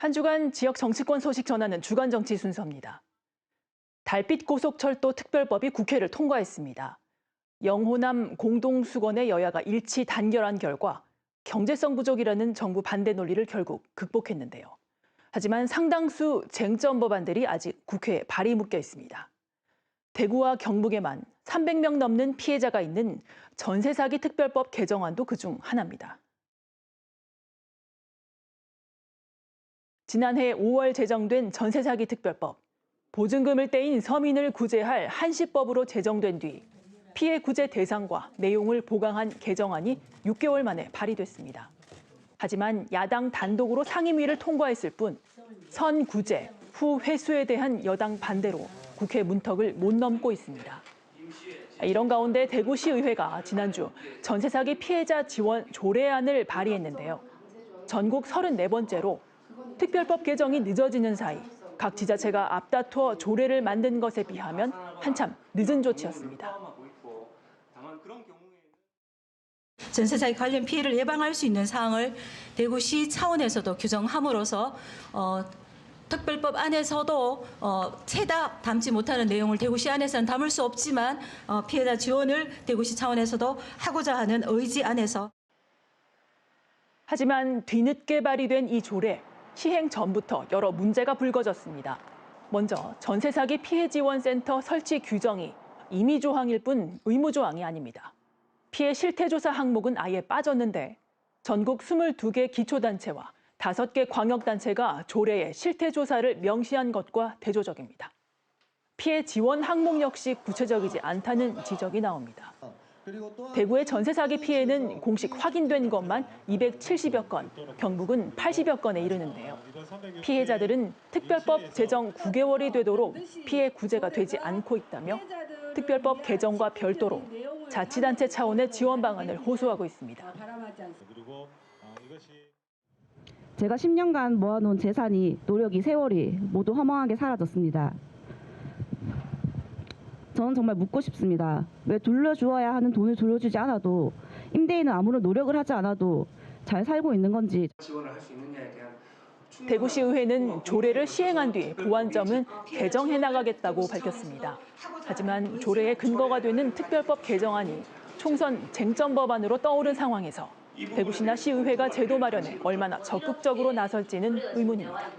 한 주간 지역 정치권 소식 전하는 주간 정치 순서입니다. 달빛 고속철도 특별법이 국회를 통과했습니다. 영호남 공동수건의 여야가 일치 단결한 결과 경제성 부족이라는 정부 반대 논리를 결국 극복했는데요. 하지만 상당수 쟁점 법안들이 아직 국회에 발이 묶여 있습니다. 대구와 경북에만 300명 넘는 피해자가 있는 전세 사기 특별법 개정안도 그중 하나입니다. 지난해 5월 제정된 전세 사기 특별법. 보증금을 떼인 서민을 구제할 한시법으로 제정된 뒤 피해 구제 대상과 내용을 보강한 개정안이 6개월 만에 발의됐습니다. 하지만 야당 단독으로 상임위를 통과했을 뿐 선구제, 후 회수에 대한 여당 반대로 국회 문턱을 못 넘고 있습니다. 이런 가운데 대구시의회가 지난주 전세 사기 피해자 지원 조례안을 발의했는데요. 전국 34번째로 특별법 개정이 늦어지는 사이 각 지자체가 앞다투어 조례를 만든 것에 비하면 한참 늦은 조치였습니다. 전세 사기 관련 피해를 예방할 수 있는 사항을 대구시 차원에서도 규정함으로써 특별법 안에서도 채다 담지 못하는 내용을 대구시 안에서는 담을 수 없지만 피해자 지원을 대구시 차원에서도 하고자 하는 의지 안에서. 하지만 뒤늦게 발의된 이 조례, 시행 전부터 여러 문제가 불거졌습니다. 먼저 전세 사기 피해 지원 센터 설치 규정이 임의 조항일 뿐 의무 조항이 아닙니다. 피해 실태 조사 항목은 아예 빠졌는데 전국 22개 기초단체와 5개 광역단체가 조례에 실태 조사를 명시한 것과 대조적입니다. 피해 지원 항목 역시 구체적이지 않다는 지적이 나옵니다. 대구의 전세 사기 피해는 공식 확인된 것만 270여 건, 경북은 80여 건에 이르는데요. 피해자들은 특별법 제정 9개월이 되도록 피해 구제가 되지 않고 있다며 특별법 개정과 별도로 자치단체 차원의 지원 방안을 호소하고 있습니다. 제가 10년간 모아놓은 재산이, 노력이, 세월이 모두 허망하게 사라졌습니다. 저는 정말 묻고 싶습니다. 왜 돌려주어야 하는 돈을 돌려주지 않아도 임대인은 아무런 노력을 하지 않아도 잘 살고 있는 건지. 대구시의회는 조례를 시행한 뒤 보완점은 개정해 나가겠다고 밝혔습니다. 하지만 조례의 근거가 되는 특별법 개정안이 총선 쟁점 법안으로 떠오른 상황에서 대구시나 시의회가 제도 마련에 얼마나 적극적으로 나설지는 의문입니다.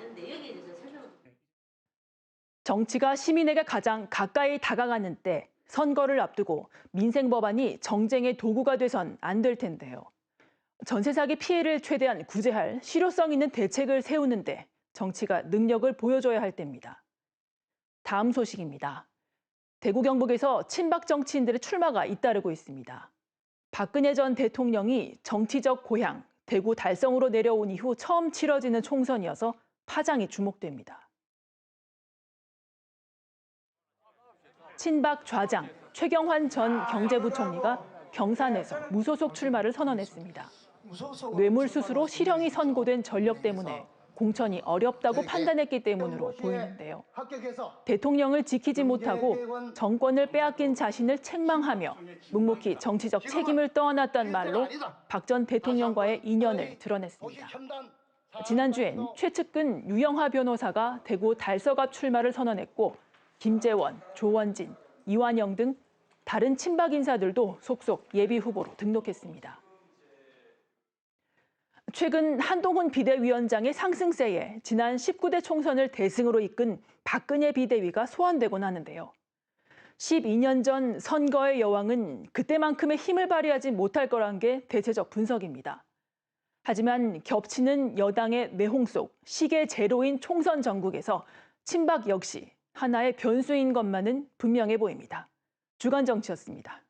정치가 시민에게 가장 가까이 다가가는 때 선거를 앞두고 민생 법안이 정쟁의 도구가 돼선 안 될 텐데요. 전세 사기 피해를 최대한 구제할 실효성 있는 대책을 세우는데 정치가 능력을 보여줘야 할 때입니다. 다음 소식입니다. 대구 경북에서 친박 정치인들의 출마가 잇따르고 있습니다. 박근혜 전 대통령이 정치적 고향 대구 달성으로 내려온 이후 처음 치러지는 총선이어서 파장이 주목됩니다. 친박 좌장 최경환 전 경제부총리가 경산에서 무소속 출마를 선언했습니다. 뇌물수수로 실형이 선고된 전력 때문에 공천이 어렵다고 판단했기 때문으로 보이는데요. 대통령을 지키지 못하고 정권을 빼앗긴 자신을 책망하며 묵묵히 정치적 책임을 떠안았단 말로 박 전 대통령과의 인연을 드러냈습니다. 지난주엔 최측근 유영하 변호사가 대구 달서 앞 출마를 선언했고 김재원, 조원진, 이완영 등 다른 친박 인사들도 속속 예비 후보로 등록했습니다. 최근 한동훈 비대위원장의 상승세에 지난 19대 총선을 대승으로 이끈 박근혜 비대위가 소환되곤 하는데요. 12년 전 선거의 여왕은 그때만큼의 힘을 발휘하지 못할 거란 게 대체적 분석입니다. 하지만 겹치는 여당의 내홍 속 시계 제로인 총선 전국에서 친박 역시 하나의 변수인 것만은 분명해 보입니다. 주간 정치였습니다.